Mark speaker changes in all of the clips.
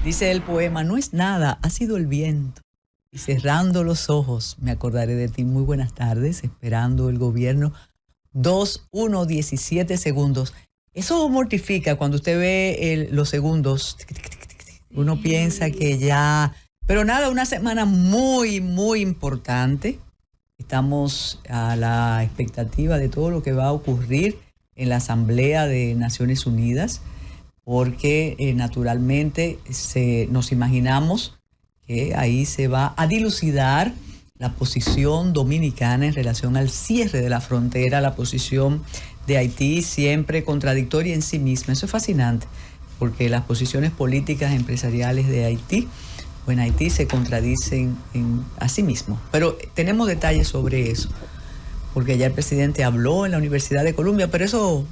Speaker 1: Dice el poema, no es nada, ha sido el viento. Y cerrando los ojos, me acordaré de ti. Muy buenas tardes, esperando el gobierno. 17 segundos. Eso mortifica cuando usted ve los segundos. Uno piensa que ya... Pero nada, una semana muy, muy importante. Estamos a la expectativa de todo lo que va a ocurrir en la Asamblea de Naciones Unidas, porque naturalmente nos imaginamos que ahí se va a dilucidar la posición dominicana en relación al cierre de la frontera, la posición de Haití siempre contradictoria en sí misma. Eso es fascinante, porque las posiciones políticas empresariales de Haití o en Haití se contradicen a sí mismos. Pero tenemos detalles sobre eso, porque ya el presidente habló en la Universidad de Columbia, pero eso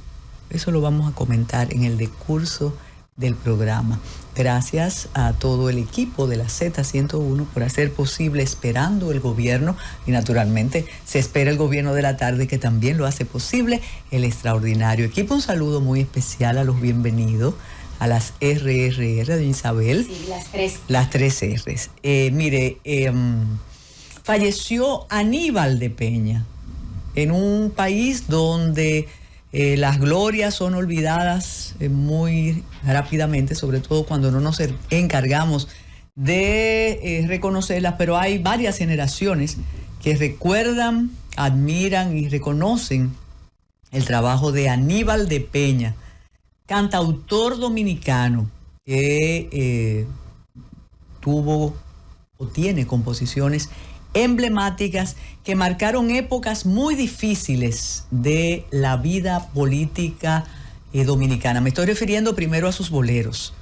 Speaker 1: lo vamos a comentar en el decurso del programa. Gracias a todo el equipo de la Z101 por hacer posible Esperando el Gobierno, y naturalmente se espera el Gobierno de la Tarde, que también lo hace posible, el extraordinario equipo. Un saludo muy especial a los bienvenidos, a las RRR de Isabel.
Speaker 2: Sí, las tres.
Speaker 1: Las tres R's. Falleció Aníbal de Peña en un país donde las glorias son olvidadas muy rápidamente, sobre todo cuando no nos encargamos de reconocerlas, pero hay varias generaciones que recuerdan, admiran y reconocen el trabajo de Aníbal de Peña, cantautor dominicano que tuvo o tiene composiciones emblemáticas que marcaron épocas muy difíciles de la vida política dominicana. Me estoy refiriendo primero a sus boleros,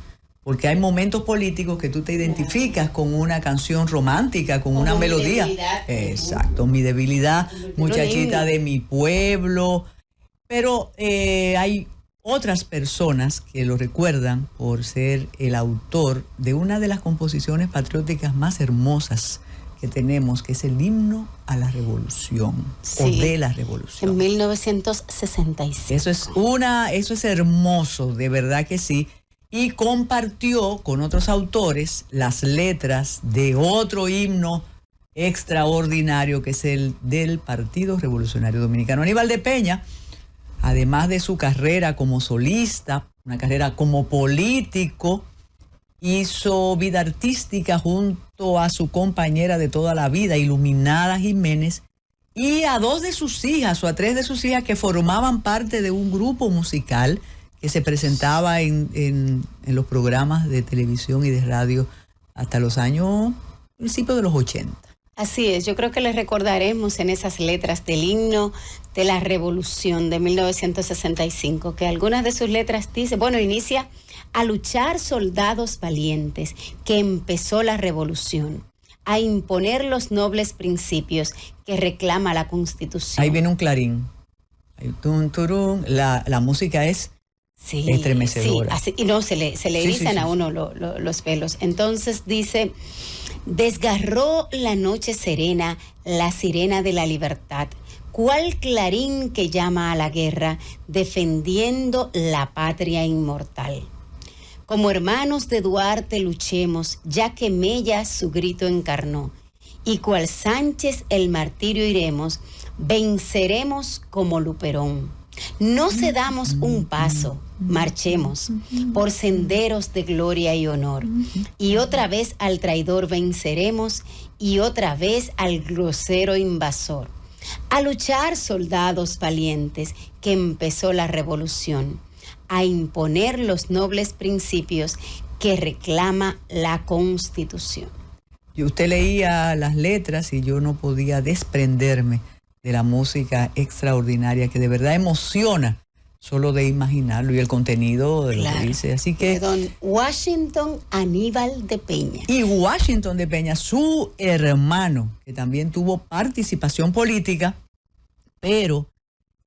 Speaker 1: porque hay momentos políticos que tú te identificas con una canción romántica, con una melodía. Exacto, Mi Debilidad, Muchachita de mi pueblo. Pero hay otras personas que lo recuerdan por ser el autor de una de las composiciones patrióticas más hermosas que tenemos, que es el himno a la revolución, sí, o de la revolución.
Speaker 2: En 1965.
Speaker 1: Eso es hermoso, de verdad que sí. Y compartió con otros autores las letras de otro himno extraordinario, que es el del Partido Revolucionario Dominicano. Aníbal de Peña, además de su carrera como solista, una carrera como político, hizo vida artística junto a su compañera de toda la vida, Iluminada Jiménez, y a dos de sus hijas o a tres de sus hijas que formaban parte de un grupo musical que se presentaba en los programas de televisión y de radio hasta los años, principios de los 80.
Speaker 2: Así es, yo creo que les recordaremos en esas letras del himno de la revolución de 1965, que algunas de sus letras dicen, inicia: a luchar soldados valientes, que empezó la revolución, a imponer los nobles principios que reclama la Constitución.
Speaker 1: Ahí viene un clarín, la música es estremecedora.
Speaker 2: Sí, y no, se le erizan a uno los pelos. Entonces dice: desgarró la noche serena la sirena de la libertad, cual clarín que llama a la guerra, defendiendo la patria inmortal. Como hermanos de Duarte luchemos, ya que Mella su grito encarnó, y cual Sánchez el martirio iremos, venceremos como Luperón. No cedamos un paso, marchemos por senderos de gloria y honor, y otra vez al traidor venceremos, y otra vez al grosero invasor. A luchar, soldados valientes, que empezó la revolución, a imponer los nobles principios que reclama la Constitución.
Speaker 1: Y usted leía las letras y yo no podía desprenderme de la música extraordinaria que de verdad emociona solo de imaginarlo, y el contenido de lo que dice. Así que
Speaker 2: de don Washington Aníbal de Peña.
Speaker 1: Y Washington de Peña, su hermano, que también tuvo participación política, pero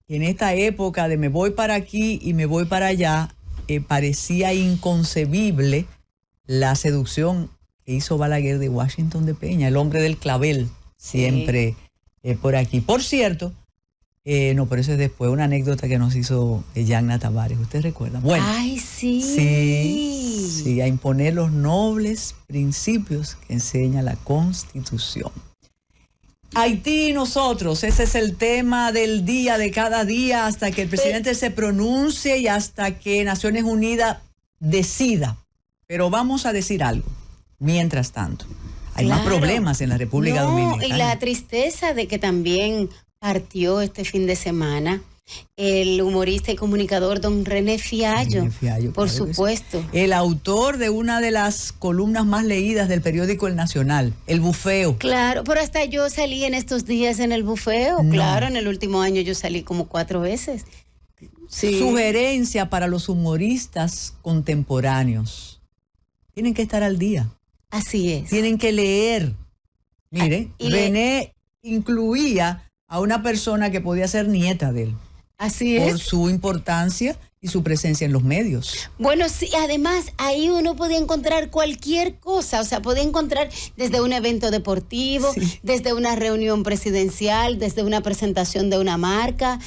Speaker 1: en esta época de me voy para aquí y me voy para allá, parecía inconcebible la seducción que hizo Balaguer de Washington de Peña, el hombre del clavel, siempre por aquí. Por cierto, No, pero eso es después, una anécdota que nos hizo Yanna Tavares, ¿usted recuerda? Bueno.
Speaker 2: ¡Ay, sí!
Speaker 1: Sí, a imponer los nobles principios que enseña la Constitución. Haití y nosotros, ese es el tema del día, de cada día, hasta que el presidente se pronuncie y hasta que Naciones Unidas decida. Pero vamos a decir algo, mientras tanto. Hay más problemas en la República Dominicana.
Speaker 2: Y la tristeza de que también partió este fin de semana el humorista y comunicador don René Fiallo, por supuesto.
Speaker 1: Sí. El autor de una de las columnas más leídas del periódico El Nacional, El Bufeo.
Speaker 2: Claro, pero hasta yo salí en estos días en El Bufeo. No. Claro, en el último año yo salí como 4 veces.
Speaker 1: Sí. Sugerencia para los humoristas contemporáneos. Tienen que estar al día.
Speaker 2: Así es.
Speaker 1: Tienen que leer. Mire, René incluía a una persona que podía ser nieta de él.
Speaker 2: Así es.
Speaker 1: Por su importancia y su presencia en los medios.
Speaker 2: Bueno, sí, además ahí uno podía encontrar cualquier cosa, o sea, podía encontrar desde un evento deportivo, sí, desde una reunión presidencial, desde una presentación de una marca,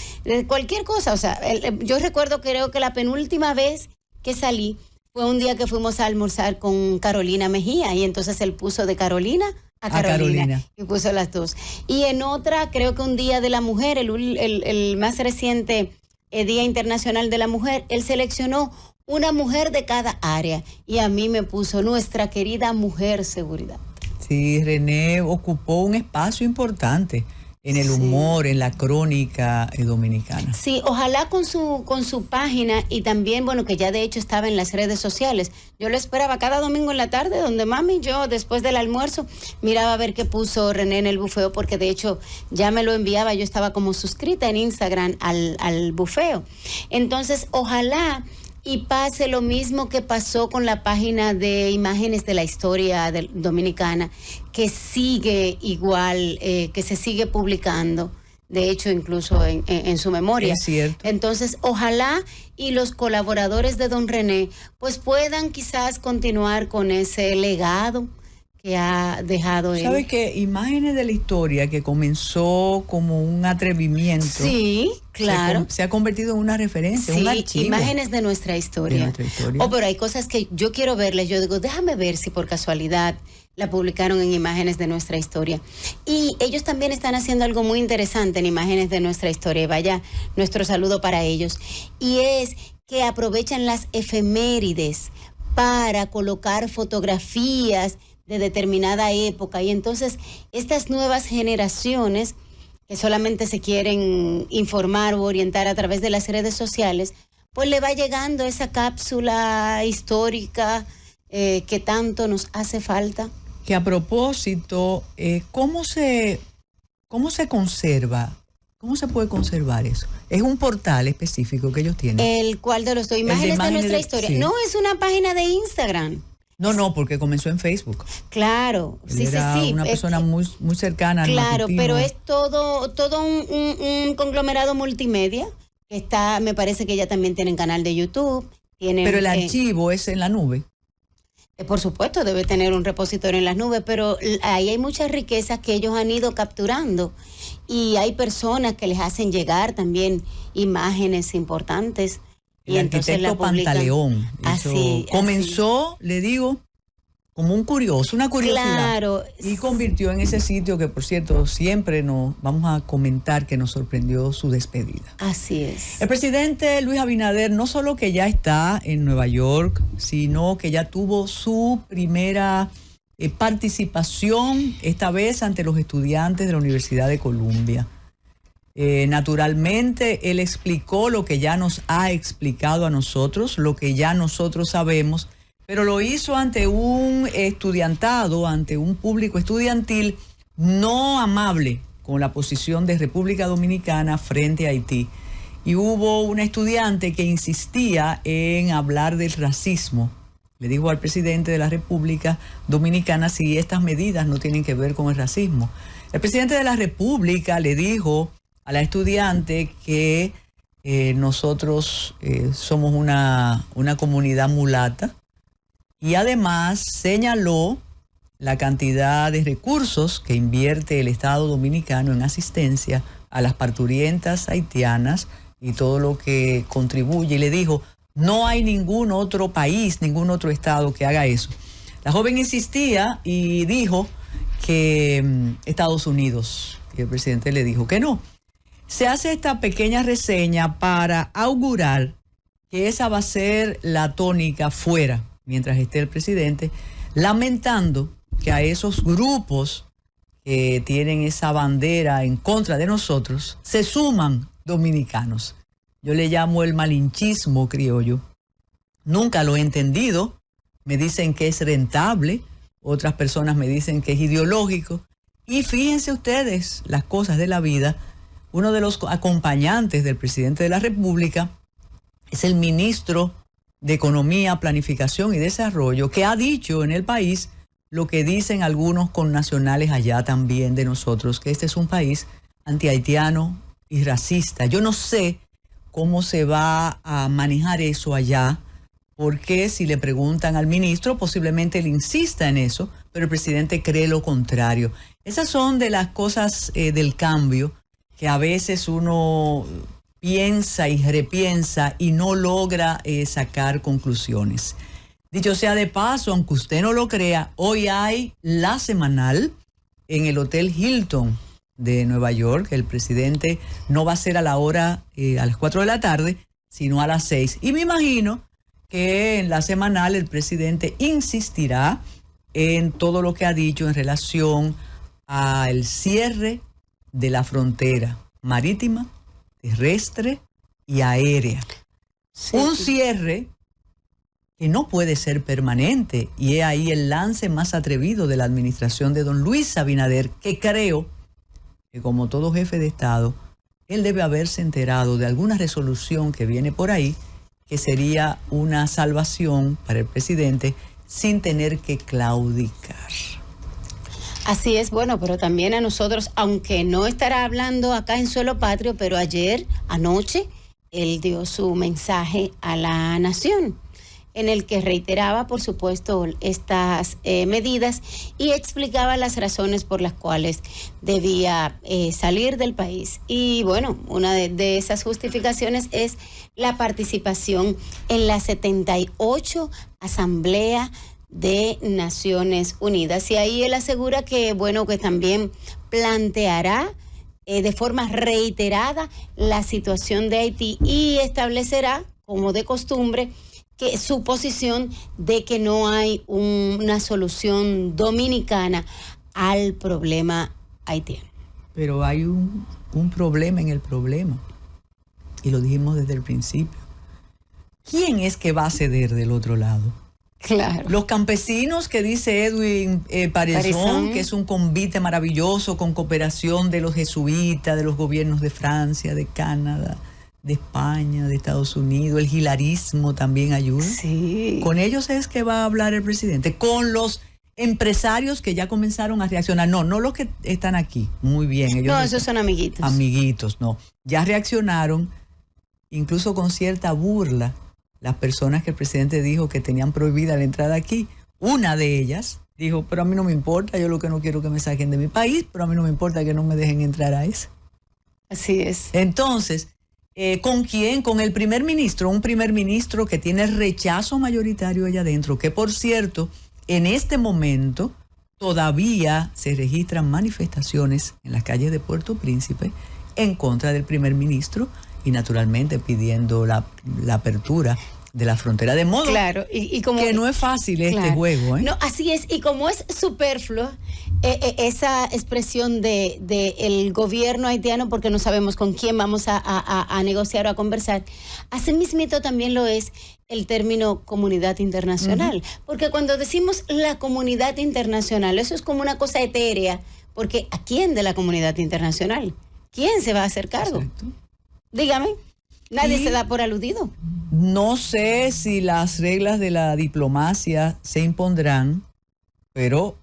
Speaker 2: cualquier cosa, o sea, yo recuerdo, creo que la penúltima vez que salí fue un día que fuimos a almorzar con Carolina Mejía y entonces él puso de Carolina a Carolina y puso las dos. Y en otra, creo que un Día de la Mujer, el más reciente Día Internacional de la Mujer, él seleccionó una mujer de cada área y a mí me puso nuestra querida mujer seguridad.
Speaker 1: Sí, René ocupó un espacio importante en el humor, en la crónica dominicana.
Speaker 2: Sí, ojalá con su página y también, bueno, que ya de hecho estaba en las redes sociales. Yo lo esperaba cada domingo en la tarde, donde mami, yo después del almuerzo miraba a ver qué puso René en el bufeo, porque de hecho ya me lo enviaba, yo estaba como suscrita en Instagram al bufeo. Entonces, ojalá y pase lo mismo que pasó con la página de imágenes de la historia dominicana, que sigue igual, que se sigue publicando, de hecho incluso en su memoria.
Speaker 1: Es cierto.
Speaker 2: Entonces, ojalá y los colaboradores de don René pues puedan quizás continuar con ese legado que ha dejado él.
Speaker 1: ¿Sabe qué? Imágenes de la historia que comenzó como un atrevimiento.
Speaker 2: Sí, claro.
Speaker 1: Se ha convertido en una referencia,
Speaker 2: sí,
Speaker 1: un archivo.
Speaker 2: Imágenes de nuestra historia.
Speaker 1: De nuestra historia.
Speaker 2: Oh, pero hay cosas que yo quiero verles. Yo digo, déjame ver si por casualidad la publicaron en Imágenes de Nuestra Historia. Y ellos también están haciendo algo muy interesante en Imágenes de Nuestra Historia. Vaya nuestro saludo para ellos. Y es que aprovechan las efemérides para colocar fotografías de determinada época, y entonces estas nuevas generaciones que solamente se quieren informar o orientar a través de las redes sociales, pues le va llegando esa cápsula histórica que tanto nos hace falta.
Speaker 1: Que a propósito, ¿cómo se conserva? ¿Cómo se puede conservar eso? Es un portal específico que ellos tienen.
Speaker 2: ¿El cual de los dos? Imágenes de Nuestra Historia. Sí. No, es una página de Instagram.
Speaker 1: No, porque comenzó en Facebook.
Speaker 2: Claro,
Speaker 1: sí. Una persona muy cercana.
Speaker 2: Claro, pero es todo un conglomerado multimedia. Me parece que ya también tienen canal de YouTube.
Speaker 1: Pero el archivo es en la nube.
Speaker 2: Por supuesto, debe tener un repositorio en las nubes, pero ahí hay muchas riquezas que ellos han ido capturando. Y hay personas que les hacen llegar también imágenes importantes.
Speaker 1: El arquitecto Pantaleón.
Speaker 2: Así
Speaker 1: comenzó, le digo, como un curioso, una curiosidad.
Speaker 2: Claro.
Speaker 1: Y convirtió en ese sitio que, por cierto, siempre nos vamos a comentar que nos sorprendió su despedida.
Speaker 2: Así es.
Speaker 1: El presidente Luis Abinader no solo que ya está en Nueva York, sino que ya tuvo su primera participación, esta vez ante los estudiantes de la Universidad de Columbia. Naturalmente, él explicó lo que ya nos ha explicado a nosotros, lo que ya nosotros sabemos, pero lo hizo ante un estudiantado, ante un público estudiantil no amable con la posición de República Dominicana frente a Haití. Y hubo una estudiante que insistía en hablar del racismo. Le dijo al presidente de la República Dominicana si estas medidas no tienen que ver con el racismo. El presidente de la República le dijo a la estudiante que nosotros somos una comunidad mulata, y además señaló la cantidad de recursos que invierte el Estado Dominicano en asistencia a las parturientas haitianas y todo lo que contribuye, y le dijo, no hay ningún otro país, ningún otro estado que haga eso. La joven insistía y dijo que Estados Unidos, y el presidente le dijo que no. Se hace esta pequeña reseña para augurar que esa va a ser la tónica fuera, mientras esté el presidente, lamentando que a esos grupos que tienen esa bandera en contra de nosotros, se suman dominicanos. Yo le llamo el malinchismo criollo. Nunca lo he entendido. Me dicen que es rentable, otras personas me dicen que es ideológico. Y fíjense ustedes las cosas de la vida. Uno de los acompañantes del presidente de la República es el ministro de Economía, Planificación y Desarrollo, que ha dicho en el país lo que dicen algunos connacionales allá también de nosotros, que este es un país antihaitiano y racista. Yo no sé cómo se va a manejar eso allá, porque si le preguntan al ministro, posiblemente él insista en eso, pero el presidente cree lo contrario. Esas son de las cosas del cambio que a veces uno piensa y repiensa y no logra sacar conclusiones. Dicho sea de paso, aunque usted no lo crea, hoy hay la semanal en el Hotel Hilton de Nueva York. El presidente no va a ser a la hora, a las 4 de la tarde, sino a las 6. Y me imagino que en la semanal el presidente insistirá en todo lo que ha dicho en relación al cierre de la frontera marítima, terrestre y aérea. Sí. Un cierre que no puede ser permanente, y es ahí el lance más atrevido de la administración de don Luis Abinader, que creo que como todo jefe de Estado, él debe haberse enterado de alguna resolución que viene por ahí, que sería una salvación para el presidente sin tener que claudicar.
Speaker 2: Así es, bueno, pero también a nosotros, aunque no estará hablando acá en suelo patrio, pero anoche, él dio su mensaje a la nación, en el que reiteraba, por supuesto, estas medidas y explicaba las razones por las cuales debía salir del país. Y bueno, una de esas justificaciones es la participación en la 78 Asamblea de Naciones Unidas. Y ahí él asegura que, bueno, que también planteará de forma reiterada la situación de Haití y establecerá, como de costumbre, que su posición de que no hay una solución dominicana al problema haitiano.
Speaker 1: Pero hay un problema en el problema, y lo dijimos desde el principio. ¿Quién es que va a ceder del otro lado?
Speaker 2: Claro.
Speaker 1: Los campesinos que dice Edwin Parizón, que es un convite maravilloso con cooperación de los jesuitas, de los gobiernos de Francia, de Canadá, de España, de Estados Unidos, el gilarismo también ayuda.
Speaker 2: Sí.
Speaker 1: Con ellos es que va a hablar el presidente, con los empresarios que ya comenzaron a reaccionar. No los que están aquí, muy bien. Ellos
Speaker 2: no, esos son amiguitos.
Speaker 1: Amiguitos, no. Ya reaccionaron, incluso con cierta burla, las personas que el presidente dijo que tenían prohibida la entrada aquí. Una de ellas dijo, pero a mí no me importa, yo lo que no quiero que me saquen de mi país, pero a mí no me importa que no me dejen entrar a eso.
Speaker 2: Así es.
Speaker 1: Entonces, ¿con quién? Con el primer ministro, un primer ministro que tiene rechazo mayoritario allá adentro, que por cierto, en este momento todavía se registran manifestaciones en las calles de Puerto Príncipe en contra del primer ministro y naturalmente pidiendo la apertura de la frontera, de modo
Speaker 2: claro, y como
Speaker 1: que no es fácil este juego.
Speaker 2: No, así es, y como es superfluo esa expresión de el gobierno haitiano, porque no sabemos con quién vamos a negociar o a conversar, así mismito también lo es el término comunidad internacional, porque cuando decimos la comunidad internacional, eso es como una cosa etérea, porque ¿a quién de la comunidad internacional? ¿Quién se va a hacer cargo? Exacto. Dígame. Nadie se da por aludido.
Speaker 1: No sé si las reglas de la diplomacia se impondrán, pero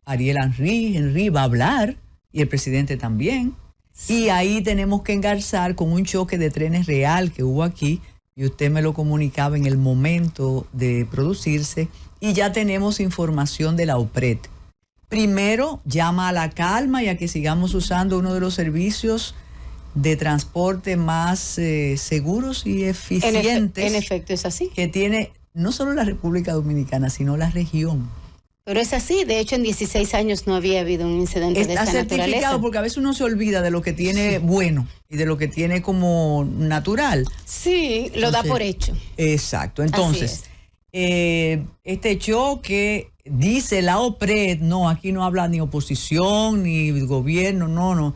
Speaker 1: Ariel Henry va a hablar y el presidente también. Sí. Y ahí tenemos que engarzar con un choque de trenes real que hubo aquí, y usted me lo comunicaba en el momento de producirse, y ya tenemos información de la OPRED. Primero, llama a la calma y a que sigamos usando uno de los servicios de transporte más seguros y eficientes.
Speaker 2: En efecto, es así.
Speaker 1: Que tiene no solo la República Dominicana, sino la región.
Speaker 2: Pero es así. De hecho, en 16 años no había habido un incidente de esta naturaleza. Está certificado,
Speaker 1: porque a veces uno se olvida de lo que tiene bueno y de lo que tiene como natural.
Speaker 2: Sí, lo da por hecho.
Speaker 1: Exacto. Entonces, este choque, dice la OPRED, no, aquí no habla ni oposición ni gobierno, no.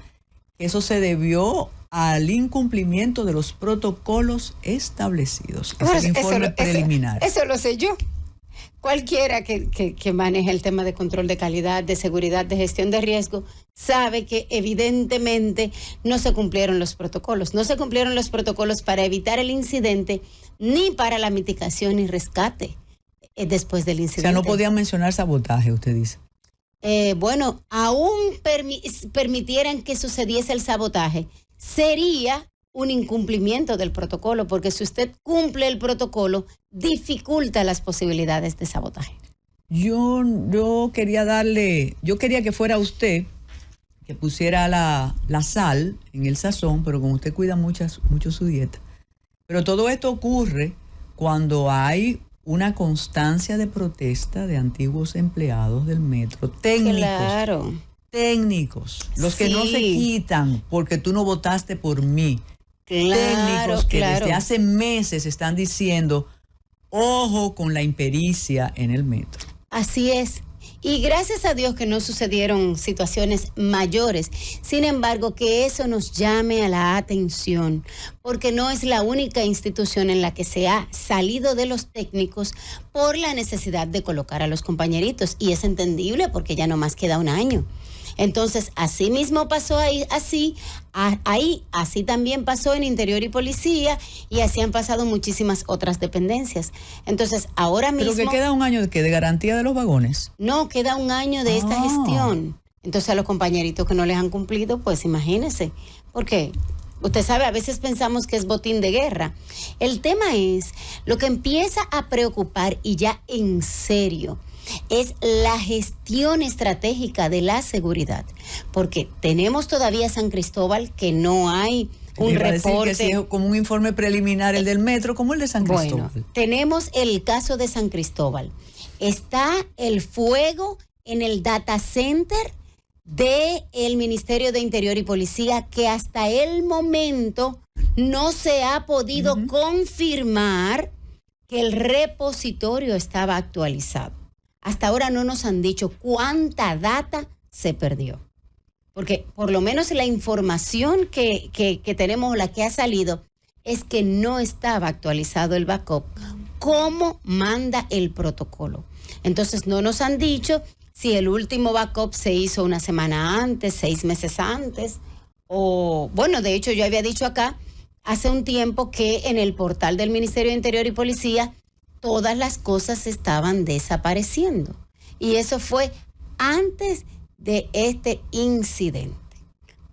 Speaker 1: Eso se debió al incumplimiento de los protocolos establecidos. Es el informe preliminar.
Speaker 2: Eso lo sé yo. Cualquiera que maneje el tema de control de calidad, de seguridad, de gestión de riesgo, sabe que evidentemente no se cumplieron los protocolos. No se cumplieron los protocolos para evitar el incidente ni para la mitigación y rescate después del incidente.
Speaker 1: O sea, no podían mencionar sabotaje, usted dice.
Speaker 2: Bueno, aún permitieran que sucediese el sabotaje, sería un incumplimiento del protocolo, porque si usted cumple el protocolo, dificulta las posibilidades de sabotaje.
Speaker 1: Yo quería que fuera usted que pusiera la sal en el sazón, pero como usted cuida mucho su dieta. Pero todo esto ocurre cuando hay una constancia de protesta de antiguos empleados del metro, técnicos.
Speaker 2: Claro.
Speaker 1: Técnicos, los que no se quitan porque tú no votaste por mí.
Speaker 2: Claro,
Speaker 1: técnicos que desde hace meses están diciendo, ojo con la impericia en el metro.
Speaker 2: Así es. Y gracias a Dios que no sucedieron situaciones mayores. Sin embargo, que eso nos llame a la atención, porque no es la única institución en la que se ha salido de los técnicos por la necesidad de colocar a los compañeritos. Y es entendible porque ya no más queda un año. Entonces, así mismo pasó así también pasó en Interior y Policía, y así han pasado muchísimas otras dependencias. Entonces, ahora mismo...
Speaker 1: ¿Pero que queda un año de garantía de los vagones?
Speaker 2: No, queda un año de esta gestión. Entonces, a los compañeritos que no les han cumplido, pues imagínense. Porque usted sabe, a veces pensamos que es botín de guerra. El tema es, lo que empieza a preocupar, y ya en serio, es la gestión estratégica de la seguridad, porque tenemos todavía San Cristóbal que no hay un reporte.
Speaker 1: Decir que es como un informe preliminar el del metro, como el de San Cristóbal.
Speaker 2: Bueno, tenemos el caso de San Cristóbal. Está el fuego en el data center del Ministerio de Interior y Policía, que hasta el momento no se ha podido confirmar que el repositorio estaba actualizado. Hasta ahora no nos han dicho cuánta data se perdió. Porque por lo menos la información que tenemos, la que ha salido, es que no estaba actualizado el backup como manda el protocolo. Entonces no nos han dicho si el último backup se hizo una semana antes, 6 meses antes, o bueno, de hecho yo había dicho acá hace un tiempo que en el portal del Ministerio de Interior y Policía todas las cosas estaban desapareciendo. Y eso fue antes de este incidente.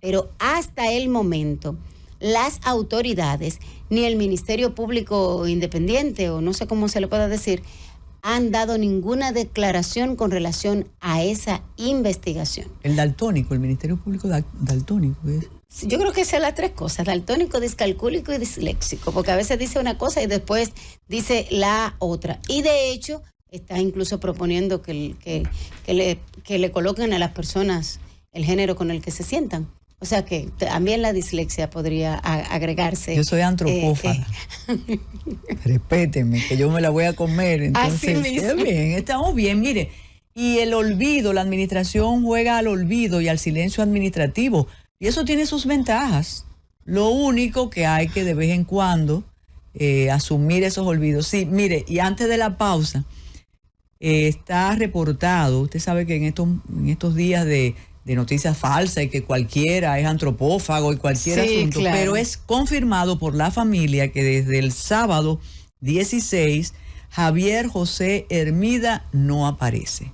Speaker 2: Pero hasta el momento, las autoridades, ni el Ministerio Público Independiente, o no sé cómo se le pueda decir, han dado ninguna declaración con relación a esa investigación.
Speaker 1: El daltónico, el Ministerio Público daltónico es...
Speaker 2: Yo creo que son las 3 cosas, daltónico, discalcúlico y disléxico, porque a veces dice una cosa y después dice la otra. Y de hecho, está incluso proponiendo que le coloquen a las personas el género con el que se sientan. O sea que también la dislexia podría agregarse.
Speaker 1: Yo soy antropófaga. Respéteme, que yo me la voy a comer. Entonces,
Speaker 2: así mismo.
Speaker 1: Bien, estamos bien, mire. Y el olvido, la administración juega al olvido y al silencio administrativo. Y eso tiene sus ventajas. Lo único que hay que de vez en cuando asumir esos olvidos. Sí, mire, y antes de la pausa, está reportado, usted sabe que en estos días de noticias falsas y que cualquiera es antropófago y cualquier asunto, claro. Pero es confirmado por la familia que desde el sábado 16, Javier José Hermida no aparece.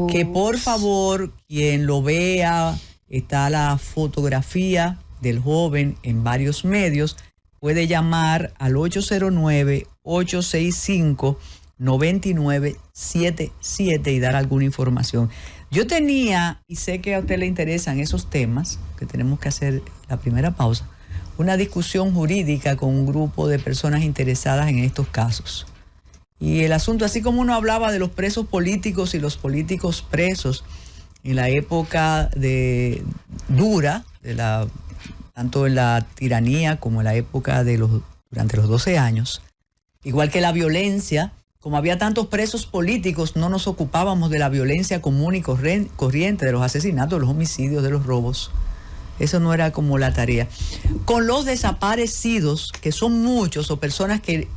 Speaker 1: Que por favor, quien lo vea... Está la fotografía del joven en varios medios. Puede llamar al 809-865-9977 y dar alguna información. Yo tenía, y sé que a usted le interesan esos temas, que tenemos que hacer la primera pausa, una discusión jurídica con un grupo de personas interesadas en estos casos. Y el asunto, así como uno hablaba de los presos políticos y los políticos presos en la época dura, tanto en la tiranía como en la época durante los 12 años, igual que la violencia, como había tantos presos políticos, no nos ocupábamos de la violencia común y corriente, de los asesinatos, de los homicidios, de los robos. Eso no era como la tarea. Con los desaparecidos, que son muchos, o personas que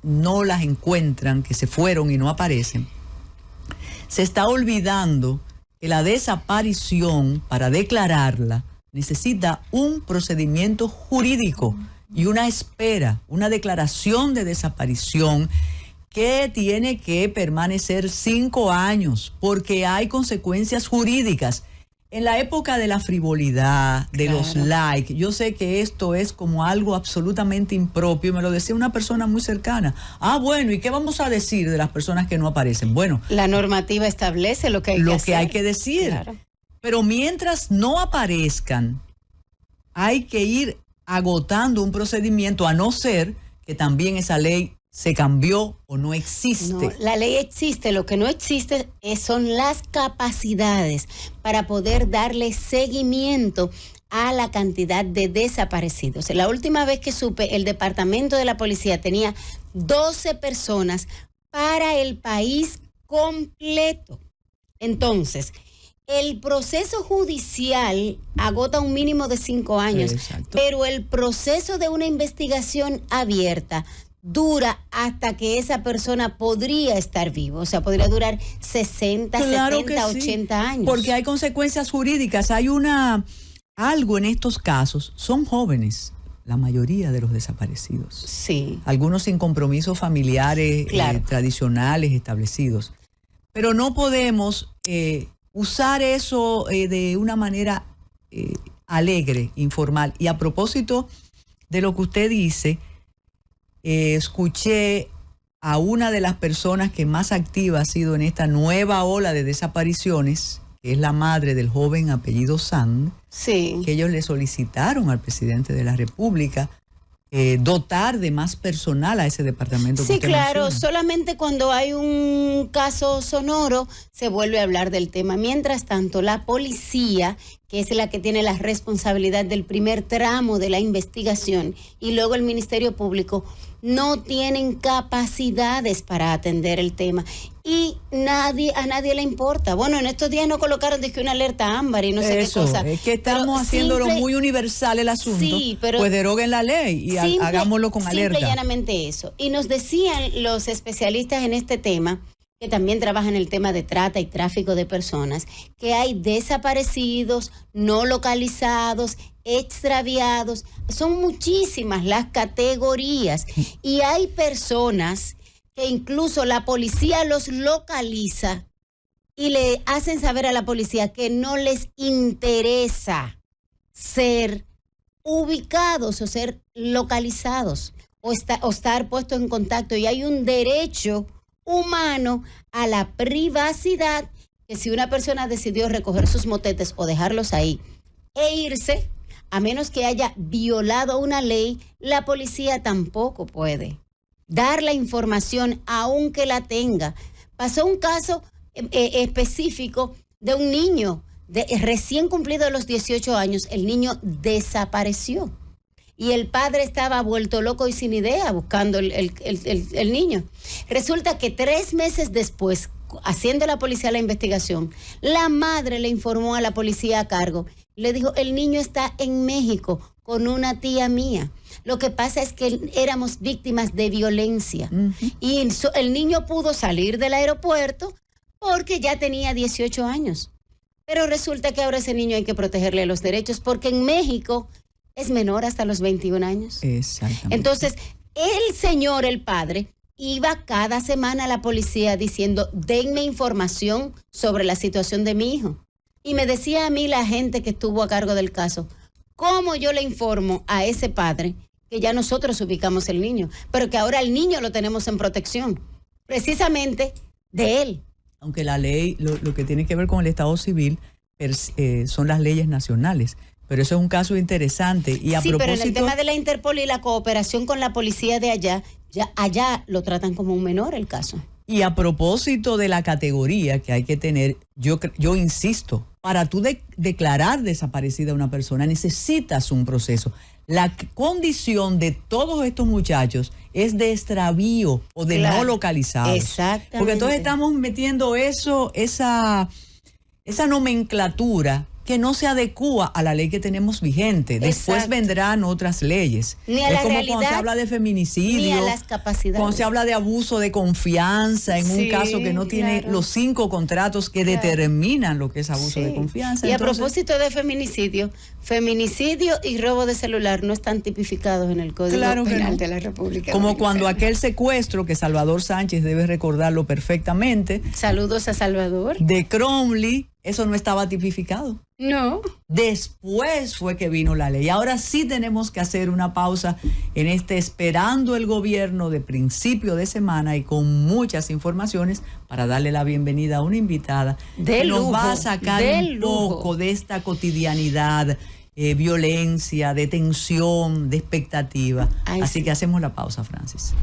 Speaker 1: no las encuentran, que se fueron y no aparecen, se está olvidando que la desaparición, para declararla, necesita un procedimiento jurídico y una espera, una declaración de desaparición que tiene que permanecer 5 años, porque hay consecuencias jurídicas. En la época de la frivolidad, de los likes, yo sé que esto es como algo absolutamente impropio, me lo decía una persona muy cercana. Bueno, ¿y qué vamos a decir de las personas que no aparecen? Bueno,
Speaker 2: la normativa establece lo que hay que
Speaker 1: decir. Claro. Pero mientras no aparezcan, hay que ir agotando un procedimiento, a no ser que también esa ley se cambió o no existe.
Speaker 2: No, la ley existe, lo que no existe son las capacidades para poder darle seguimiento a la cantidad de desaparecidos. La última vez que supe, el departamento de la policía tenía 12 personas para el país completo. Entonces, el proceso judicial agota un mínimo de 5 años, pero el proceso de una investigación abierta dura hasta que esa persona podría estar vivo. O sea, podría durar 60, 70, 80 años.
Speaker 1: Porque hay consecuencias jurídicas. Hay algo en estos casos. Son jóvenes, la mayoría de los desaparecidos.
Speaker 2: Sí.
Speaker 1: Algunos sin compromisos familiares tradicionales establecidos. Pero no podemos usar eso de una manera alegre, informal. Y a propósito de lo que usted dice, escuché a una de las personas que más activa ha sido en esta nueva ola de desapariciones, que es la madre del joven apellido Sand, que ellos le solicitaron al presidente de la República dotar de más personal a ese departamento.
Speaker 2: Sí, claro, solamente cuando hay un caso sonoro se vuelve a hablar del tema. Mientras tanto, la policía, que es la que tiene la responsabilidad del primer tramo de la investigación, y luego el Ministerio Público, no tienen capacidades para atender el tema. Y a nadie le importa. Bueno, en estos días no colocaron una alerta ámbar y no sé qué cosa.
Speaker 1: Es que estamos haciéndolo muy universal el asunto. Sí, pero pues deroguen la ley y hagámoslo con alerta.
Speaker 2: Simple y llanamente eso. Y nos decían los especialistas en este tema, que también trabajan en el tema de trata y tráfico de personas, que hay desaparecidos, no localizados, extraviados. Son muchísimas las categorías. Y hay personas que incluso la policía los localiza y le hacen saber a la policía que no les interesa ser ubicados o ser localizados o estar puestos en contacto. Y hay un derecho humano a la privacidad, que si una persona decidió recoger sus motetes o dejarlos ahí e irse, a menos que haya violado una ley, la policía tampoco puede dar la información aunque la tenga. Pasó un caso específico de un niño recién cumplido los 18 años. El niño desapareció y el padre estaba vuelto loco y sin idea buscando el niño. Resulta que 3 meses después, haciendo la policía la investigación, la madre le informó a la policía a cargo. Le dijo, el niño está en México con una tía mía. Lo que pasa es que éramos víctimas de violencia. Y el niño pudo salir del aeropuerto porque ya tenía 18 años. Pero resulta que ahora ese niño hay que protegerle los derechos porque en México es menor hasta los 21 años.
Speaker 1: Exactamente.
Speaker 2: Entonces, el señor, el padre, iba cada semana a la policía diciendo, denme información sobre la situación de mi hijo. Y me decía a mí la gente que estuvo a cargo del caso, ¿cómo yo le informo a ese padre que ya nosotros ubicamos el niño, pero que ahora el niño lo tenemos en protección, precisamente de él?
Speaker 1: Aunque la ley, lo que tiene que ver con el Estado civil, son las leyes nacionales, Pero eso es un caso interesante. Y a
Speaker 2: sí,
Speaker 1: propósito,
Speaker 2: pero en el tema de la Interpol y la cooperación con la policía de allá, ya allá lo tratan como un menor el caso.
Speaker 1: Y a propósito de la categoría que hay que tener, yo insisto, para tú declarar desaparecida a una persona necesitas un proceso. La condición de todos estos muchachos es de extravío o de no localizados.
Speaker 2: Exactamente.
Speaker 1: Porque entonces estamos metiendo esa nomenclatura que no se adecúa a la ley que tenemos vigente. Después vendrán otras leyes.
Speaker 2: Ni a la
Speaker 1: como
Speaker 2: realidad,
Speaker 1: cuando se habla de feminicidio,
Speaker 2: ni a las capacidades.
Speaker 1: Cuando se habla de abuso de confianza en un caso que no tiene los 5 contratos que determinan lo que es abuso de confianza.
Speaker 2: Y entonces, a propósito de feminicidio y robo de celular no están tipificados en el Código Penal de la República
Speaker 1: Como
Speaker 2: Dominicana.
Speaker 1: cuando aquel secuestro, que Salvador Sánchez debe recordarlo perfectamente.
Speaker 2: Saludos a Salvador.
Speaker 1: De Cromley, eso no estaba tipificado.
Speaker 2: No.
Speaker 1: Después fue que vino la ley. Ahora sí tenemos que hacer una pausa en esperando el gobierno de principio de semana y con muchas informaciones para darle la bienvenida a una invitada que nos va a sacar un poco de esta cotidianidad, violencia, de tensión, de expectativa. Así que hacemos la pausa, Francis.